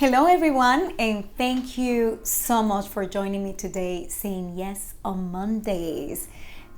Hello, everyone, and thank you so much for joining me today, saying yes on Mondays.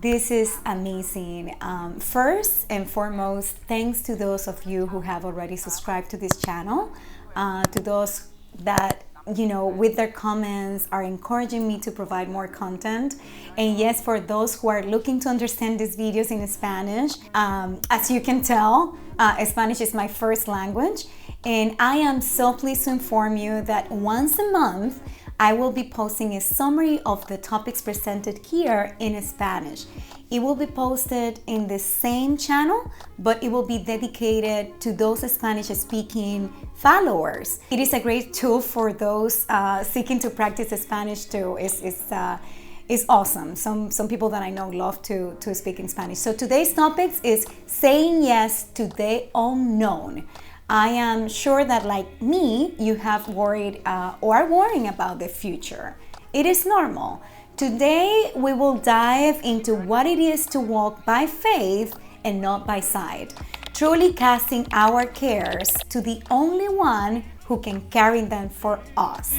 This is amazing. First and foremost, thanks to those of you who have already subscribed to this channel, to those that with their comments are encouraging me to provide more content. And yes, for those who are looking to understand these videos in Spanish, as you can tell, Spanish is my first language. And I am so pleased to inform you that once a month, I will be posting a summary of the topics presented here in Spanish. It will be posted in the same channel, but it will be dedicated to those Spanish-speaking followers. It is a great tool for those seeking to practice Spanish too. It's awesome. Some people that I know love to speak in Spanish. So today's topic is saying yes to the unknown. I am sure that, like me, you have worried or are worrying about the future. It is normal. Today, we will dive into what it is to walk by faith and not by sight, truly casting our cares to the only one who can carry them for us.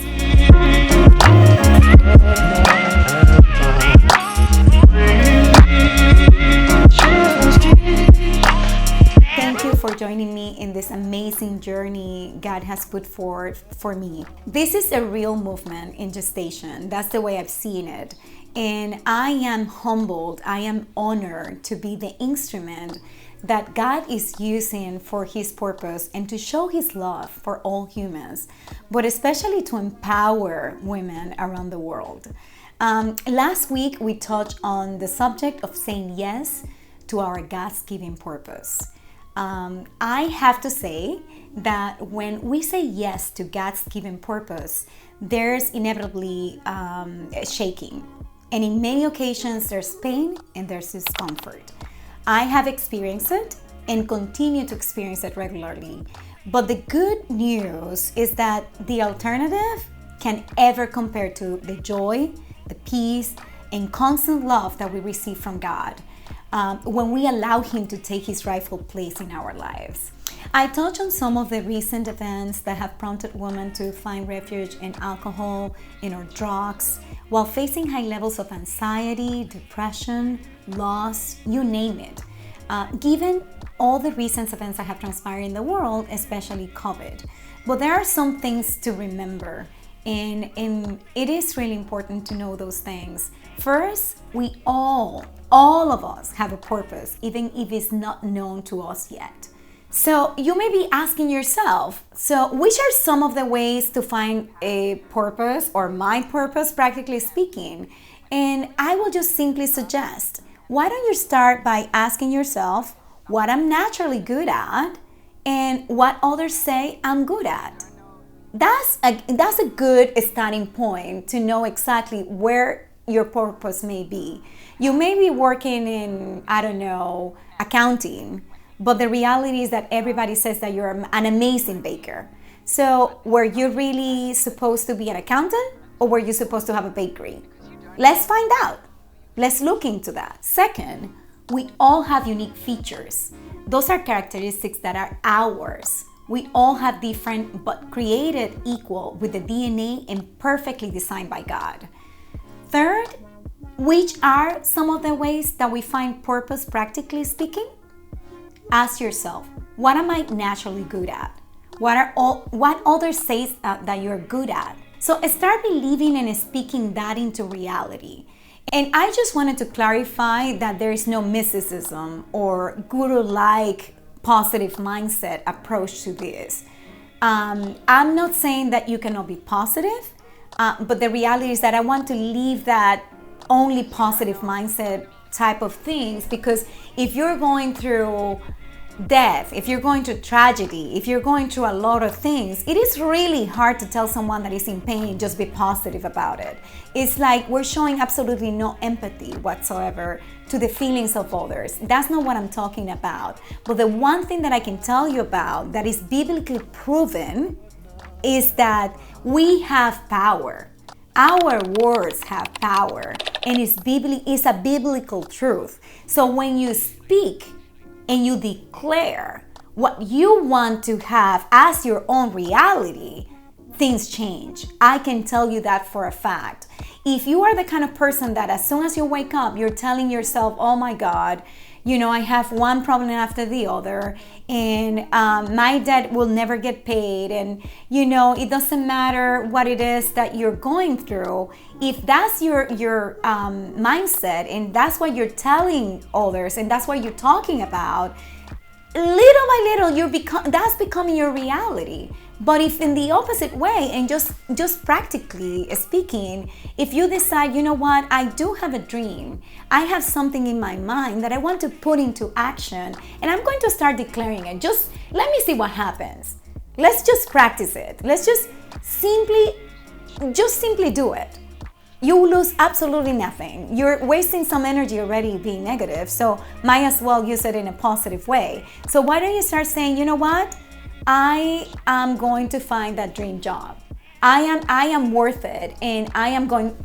Thank you for joining me in this amazing journey God has put forth for me. This is a real movement in gestation. That's the way I've seen it. And I am humbled, I am honored to be the instrument that God is using for His purpose and to show His love for all humans, but especially to empower women around the world. Last week, we touched on the subject of saying yes to our God-given purpose. I have to say that when we say yes to God's given purpose, there's inevitably shaking. And in many occasions, there's pain and there's discomfort. I have experienced it and continue to experience it regularly. But the good news is that the alternative can ever compare to the joy, the peace, and constant love that we receive from God. When we allow Him to take His rightful place in our lives. I touched on some of the recent events that have prompted women to find refuge in alcohol, or drugs, while facing high levels of anxiety, depression, loss, you name it. Given all the recent events that have transpired in the world, especially COVID. But there are some things to remember, and it is really important to know those things. First, we all of us have a purpose, even if it's not known to us yet. So you may be asking yourself, so which are some of the ways to find a purpose or my purpose, practically speaking? And I will just simply suggest, why don't you start by asking yourself what I'm naturally good at and what others say I'm good at. That's a good starting point to know exactly where your purpose may be. You may be working in, accounting, but the reality is that everybody says that you're an amazing baker. So were you really supposed to be an accountant, or were you supposed to have a bakery? Let's find out. Let's look into that. Second, we all have unique features. Those are characteristics that are ours. We all have different but created equal with the DNA and perfectly designed by God. Third, which are some of the ways that we find purpose, practically speaking? Ask yourself, what am I naturally good at? What others say that you're good at? So start believing and speaking that into reality. And I just wanted to clarify that there is no mysticism or guru-like positive mindset approach to this. I'm not saying that you cannot be positive, but the reality is that I want to leave that only positive mindset type of things, because if you're going through death, if you're going through tragedy, if you're going through a lot of things, it is really hard to tell someone that is in pain, just be positive about it. It's like we're showing absolutely no empathy whatsoever to the feelings of others. That's not what I'm talking about. But the one thing that I can tell you about that is biblically proven is that we have power. Our words have power, and it's a biblical truth. So when you speak and you declare what you want to have as your own reality, things change. I can tell you that for a fact. If you are the kind of person that as soon as you wake up, you're telling yourself, oh my God, I have one problem after the other, and my debt will never get paid, and it doesn't matter what it is that you're going through. If that's your mindset, and that's what you're telling others, and that's what you're talking about, little by little that's becoming your reality. But if in the opposite way, and just practically speaking, if you decide, you know what, I do have a dream, I have something in my mind that I want to put into action, and I'm going to start declaring it. Just let me see what happens. Let's just practice it. Let's just simply do it. You lose absolutely nothing. You're wasting some energy already being negative, so might as well use it in a positive way. So why don't you start saying, you know what? I am going to find that dream job. I am worth it, and I'm going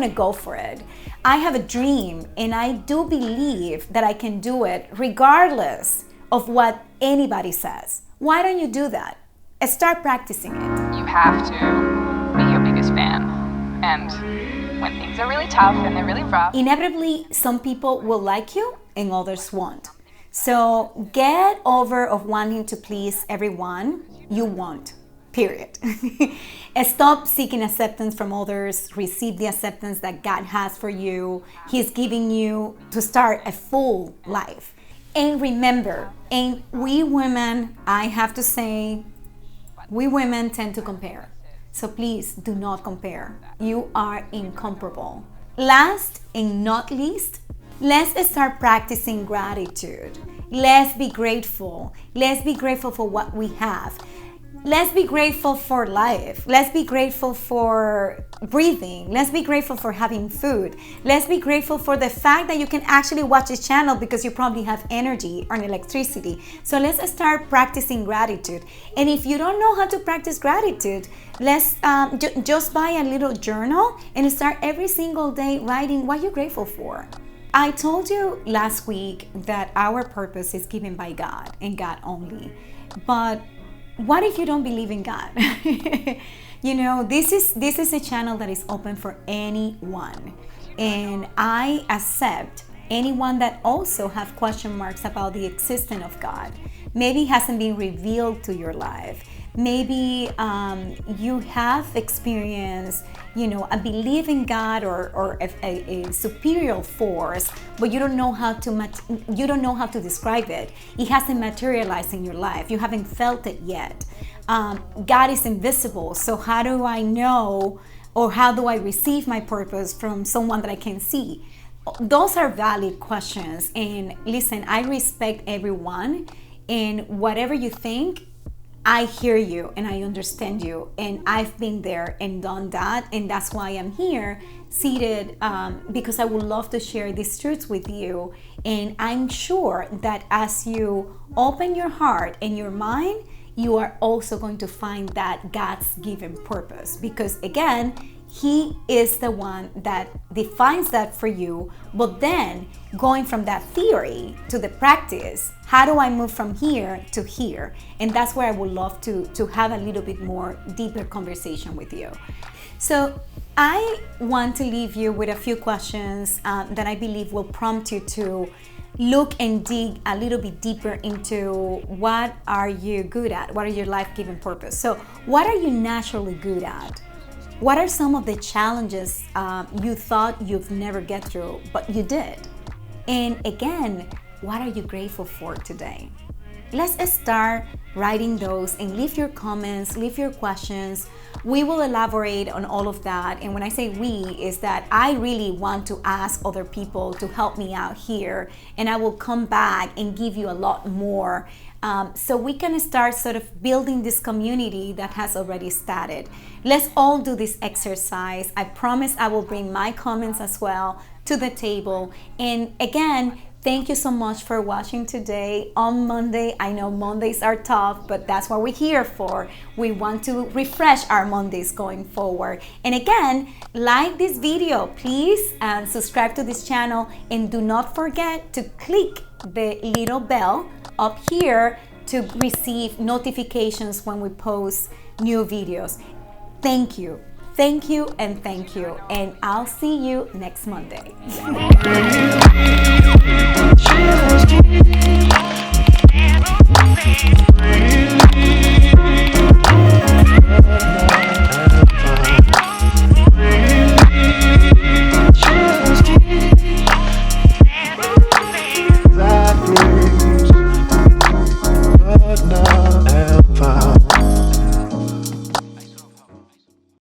to go for it. I have a dream, and I do believe that I can do it regardless of what anybody says. Why don't you do that? Start practicing it. You have to be your biggest fan. And when things are really tough and they're really rough, inevitably some people will like you and others won't. So get over of wanting to please everyone. You won't, period. Stop seeking acceptance from others. Receive the acceptance that God has for you. He's giving you to start a full life. And remember, and we women, I have to say, we women tend to compare. So please do not compare. You are incomparable. Last and not least, let's start practicing gratitude. Let's be grateful. Let's be grateful for what we have. Let's be grateful for life. Let's be grateful for breathing. Let's be grateful for having food. Let's be grateful for the fact that you can actually watch this channel because you probably have energy or electricity. So let's start practicing gratitude. And if you don't know how to practice gratitude, let's just buy a little journal and start every single day writing what you're grateful for. I told you last week that our purpose is given by God and God only. But what if you don't believe in God? This is a channel that is open for anyone. And I accept anyone that also have question marks about the existence of God. Maybe it hasn't been revealed to your life. Maybe you have experienced, a belief in God or a superior force, but you don't know how to describe it. It hasn't materialized in your life. You haven't felt it yet. God is invisible, so how do I know, or how do I receive my purpose from someone that I can see? Those are valid questions. And listen, I respect everyone, and whatever you think, I hear you and I understand you, and I've been there and done that, and that's why I'm here seated, because I would love to share these truths with you. And I'm sure that as you open your heart and your mind, you are also going to find that God's given purpose, because again, He is the one that defines that for you. But then going from that theory to the practice, how do I move from here to here? And that's where I would love to have a little bit more deeper conversation with you. So I want to leave you with a few questions that I believe will prompt you to look and dig a little bit deeper into what are you good at? What are your life-giving purpose? So what are you naturally good at? What are some of the challenges you thought you've never get through, but you did? And again, what are you grateful for today? Let's start writing those and leave your comments, leave your questions. We will elaborate on all of that. And when I say we, is that I really want to ask other people to help me out here. And I will come back and give you a lot more. So we can start sort of building this community that has already started. Let's all do this exercise. I promise I will bring my comments as well to the table. And again, thank you so much for watching today on Monday. I know Mondays are tough, but that's what we're here for. We want to refresh our Mondays going forward. And again, like this video, please, and subscribe to this channel. And do not forget to click the little bell up here to receive notifications when we post new videos. Thank you. Thank you and thank you. And I'll see you next Monday.